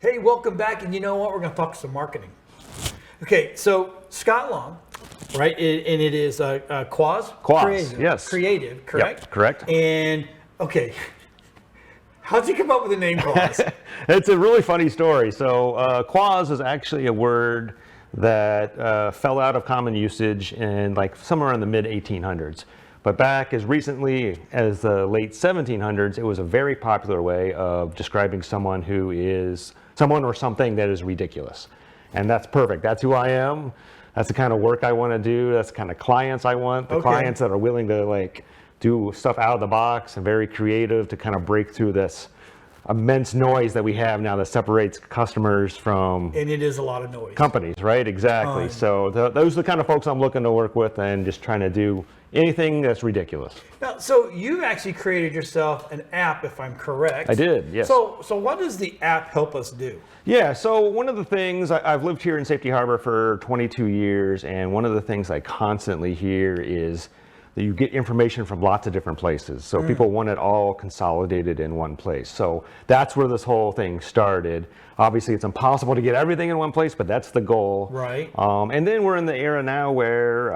Hey, welcome back. And you know what? We're going to talk some marketing. Okay, so Scott Long, right? And it is Quoz Creative. Yes. Creative, correct? Yep, correct. And, okay, how'd you come up with the name Quoz? It's a really funny story. So Quoz is actually a word that fell out of common usage in like somewhere in the mid 1800s. But back as recently as the late 1700s, it was a very popular way of describing someone who is someone or something that is ridiculous. And that's perfect. That's who I am. That's the kind of work I want to do. That's the kind of clients I want. The clients that are willing to like do stuff out of the box and very creative to kind of break through this immense noise that we have now that separates customers from And it is a lot of noise. companies, right? Exactly. So those are the kind of folks I'm looking to work with and just trying to do anything that's ridiculous. Now, so you actually created yourself an app, if I'm correct. I did, yes. So what does the app help us do? Yeah, so one of the things, I've lived here in Safety Harbor for 22 years, and one of the things I constantly hear is that you get information from lots of different places. So people want it all consolidated in one place. So that's where this whole thing started. Obviously, it's impossible to get everything in one place, but that's the goal. Right. And then we're in the era now where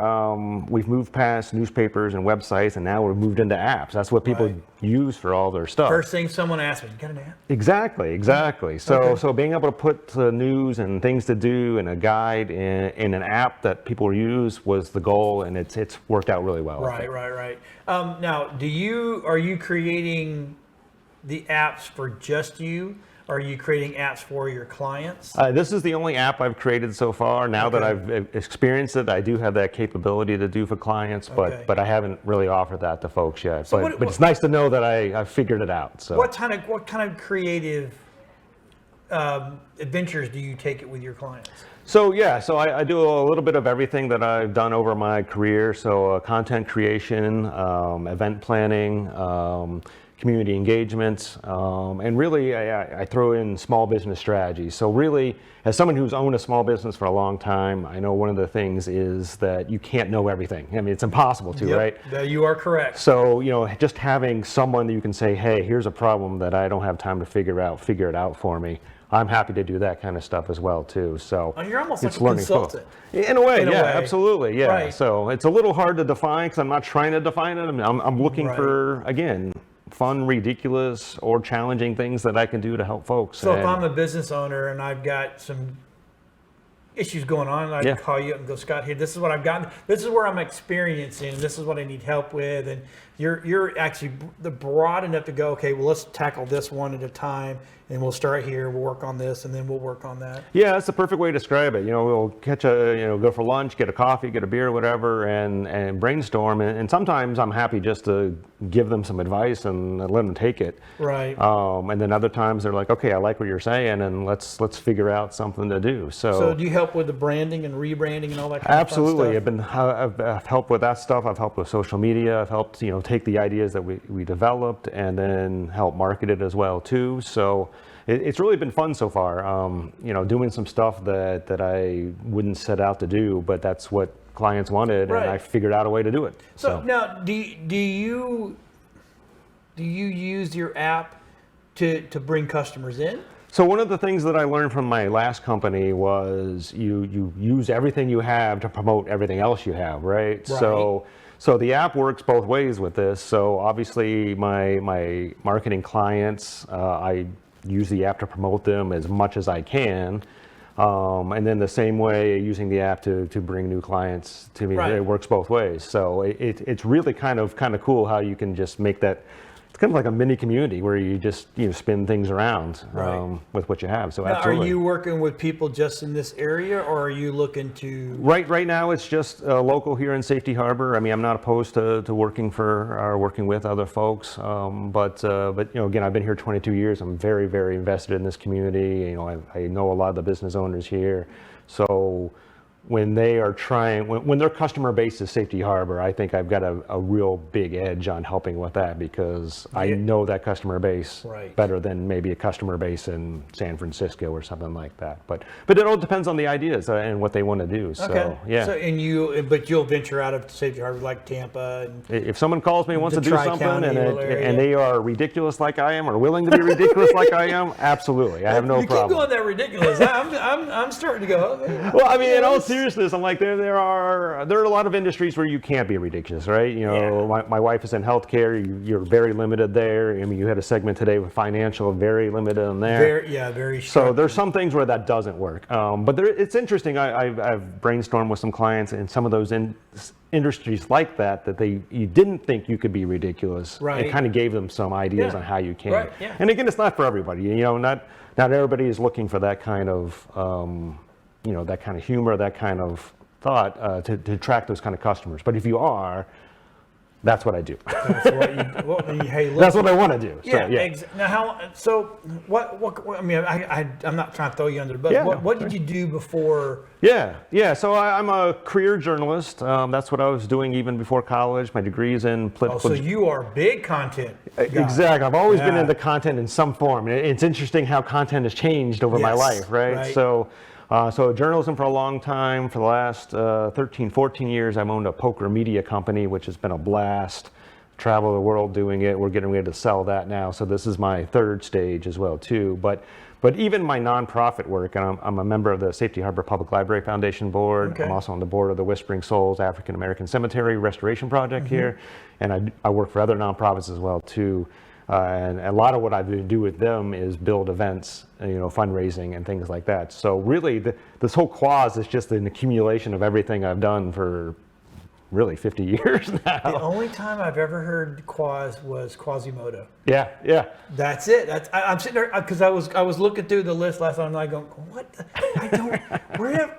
we've moved past newspapers and websites, and now we've moved into apps. That's what people use for all their stuff. First thing someone asks me, you got an app? Exactly. So being able to put the news and things to do and a guide in an app that people use was the goal, and it's worked out really well. Right. Now, are you creating the apps for just you? Or are you creating apps for your clients? This is the only app I've created so far. Now that I've experienced it, I do have that capability to do for clients, but I haven't really offered that to folks yet. So but it's nice to know that I've figured it out. So what kind of creative adventures do you take it with your clients? So I do a little bit of everything that I've done over my career. So content creation, event planning, community engagement, and really I throw in small business strategy. So really, as someone who's owned a small business for a long time, I know one of the things is that you can't know everything. I mean, it's impossible to, right? You are correct. So, just having someone that you can say, hey, here's a problem that I don't have time to figure it out for me. I'm happy to do that kind of stuff as well too. So you're almost like a consultant. In a way, absolutely, yeah. Right. So it's a little hard to define because I'm not trying to define it. I'm looking for, again, fun, ridiculous, or challenging things that I can do to help folks. So if I'm a business owner and I've got some issues going on, and I can call you up and go, Scott, here, this is what I've gotten. This is where I'm experiencing. This is what I need help with. And you're actually broad enough to go, okay, well, let's tackle this one at a time. And we'll start here, we'll work on this, and then we'll work on that. Yeah, that's the perfect way to describe it. We'll go for lunch, get a coffee, get a beer, whatever, and brainstorm. And sometimes I'm happy just to give them some advice and let them take it. Right. And then other times they're like, okay, I like what you're saying, and let's figure out something to do. So do you help with the branding and rebranding and all that kind Absolutely. of fun stuff? I've helped with that stuff. I've helped with social media. I've helped take the ideas that we developed and then help market it as well too. So it's really been fun so far. Doing some stuff that I wouldn't set out to do, but that's what clients wanted, and I figured out a way to do it. So now, do you use your app to bring customers in? So one of the things that I learned from my last company was you use everything you have to promote everything else you have, right? So the app works both ways with this. So obviously my marketing clients, I use the app to promote them as much as I can. And then the same way using the app to bring new clients to me, it works both ways. So it's really kind of cool how you can just make that. It's kind of like a mini community where you just spin things around with what you have. So now, absolutely. Are you working with people just in this area, or are you looking to? Right now, it's just local here in Safety Harbor. I mean, I'm not opposed to working for or working with other folks, but again, I've been here 22 years. I'm very, very invested in this community. I know a lot of the business owners here, so when they are trying, when their customer base is Safety Harbor, I think I've got a real big edge on helping with that because I know that customer base better than maybe a customer base in San Francisco or something like that. But it all depends on the ideas and what they want to do. So yeah. So but you'll venture out of Safety Harbor like Tampa. And if someone calls me and wants to do something and they are ridiculous like I am or willing to be ridiculous like I am, absolutely, I have no problem. You keep going that ridiculous. I'm starting to go. Okay. Well, I mean, in all seriousness, I'm like there are a lot of industries where you can't be ridiculous, right? You know, my wife is in healthcare. You're very limited there. I mean, you had a segment today with financial, very limited in there. Very. So there's some things where that doesn't work. But it's interesting. I've brainstormed with some clients in some of those industries like that you didn't think you could be ridiculous. Right. It kind of gave them some ideas on how you can. Right. Yeah. And again, it's not for everybody. You know, not everybody is looking for that kind of that kind of humor, that kind of thought to attract those kind of customers. But if you are, that's what I do. That's what that's what I want to do. Yeah. Now, what? I mean, I'm not trying to throw you under the bus. Yeah, what did you do before? Yeah. So I'm a career journalist. That's what I was doing even before college. My degree's in political. So you are big content guy. Exactly. I've always been into content in some form. It's interesting how content has changed over my life, right? So journalism for a long time. For the last 13, 14 years, I've owned a poker media company, which has been a blast. Travel the world doing it. We're getting ready to sell that now. So this is my third stage as well, too. But even my nonprofit work, and I'm a member of the Safety Harbor Public Library Foundation Board. Okay. I'm also on the board of the Whispering Souls African American Cemetery Restoration Project here. And I work for other nonprofits as well, too. And a lot of what I do with them is build events, fundraising and things like that. So really, this whole Quoz is just an accumulation of everything I've done for really 50 years now. The only time I've ever heard Quoz was Quasimodo. Yeah. That's it. I'm sitting there because I was looking through the list last time and I go, what?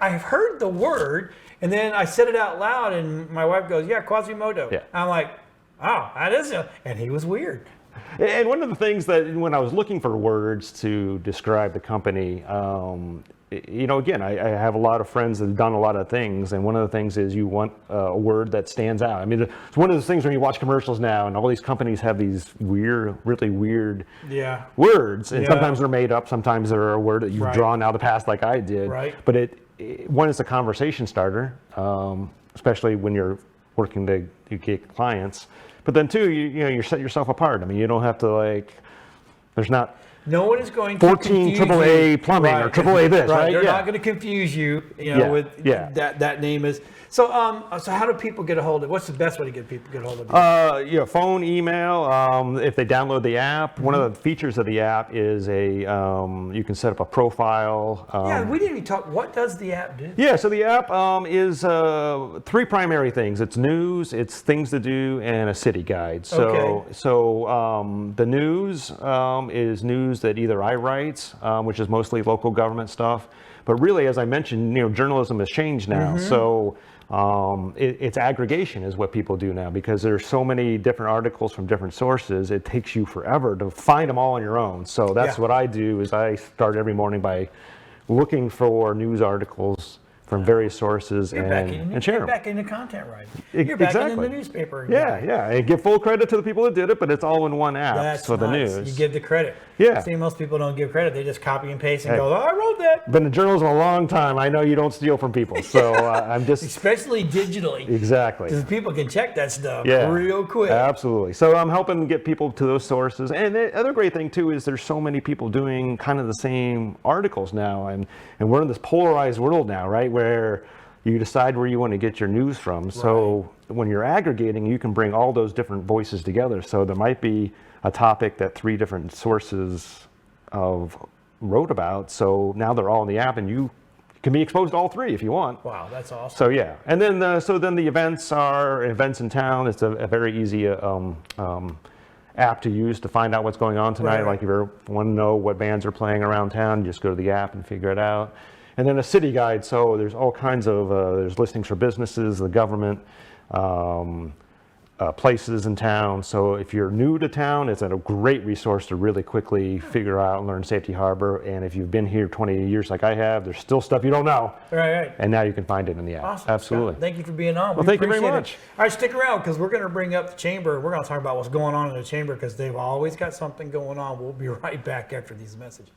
I've heard the word, and then I said it out loud, and my wife goes, yeah, Quasimodo. Yeah. I'm like, oh, that is and he was weird. And one of the things that when I was looking for words to describe the company, again, I have a lot of friends that have done a lot of things, and one of the things is you want a word that stands out. I mean, it's one of those things when you watch commercials now, and all these companies have these really weird words, and sometimes they're made up, sometimes they're a word that you've drawn out of the past, like I did. Right. But one is a conversation starter, especially when you're working to get clients. But then two, you set yourself apart. I mean, you don't have to there's not. No one is going to 14 AAA plumbing or AAA this, right? They're not going to confuse you, with that name is. So how do people get a hold of? What's the best way to get people to get a hold of you? Phone, email. If they download the app, one of the features of the app is you can set up a profile. We didn't even talk. What does the app do? Yeah, so the app is three primary things. It's news, it's things to do, and a city guide. So the news is news that either I write, which is mostly local government stuff, but really, as I mentioned, journalism has changed now. So it's aggregation is what people do now, because there's so many different articles from different sources. It takes you forever to find them all on your own. So that's what I do. Is I start every morning by looking for news articles from various sources and share them. You're back into content writing. You're back in the newspaper again. Yeah. I give full credit to the people that did it, but it's all in one app. That's for the nice. news. You give the credit. Yeah. See, most people don't give credit. They just copy and paste and go, I wrote that. Been in journalism a long time. I know you don't steal from people. So I'm just... Especially digitally. Exactly. Because people can check that stuff real quick. Absolutely. So I'm helping get people to those sources. And the other great thing, too, is there's so many people doing kind of the same articles now. And we're in this polarized world now, right, where you decide where you want to get your news from. So when you're aggregating, you can bring all those different voices together. So there might be a topic that 3 different sources wrote about. So now they're all in the app, and you can be exposed to all 3 if you want. Wow, that's awesome. So yeah, and then the events are events in town. It's a very easy app to use to find out what's going on tonight. Like if you ever want to know what bands are playing around town, you just go to the app and figure it out. And then a city guide, so there's all kinds of, there's listings for businesses, the government, places in town. So if you're new to town, it's a great resource to really quickly figure out and learn Safety Harbor. And if you've been here 20 years like I have, there's still stuff you don't know. Right. And now you can find it in the app. Awesome. Absolutely. Scott, thank you for being on. Well, thank you very much. All right, stick around because we're going to bring up the chamber. We're going to talk about what's going on in the chamber because they've always got something going on. We'll be right back after these messages.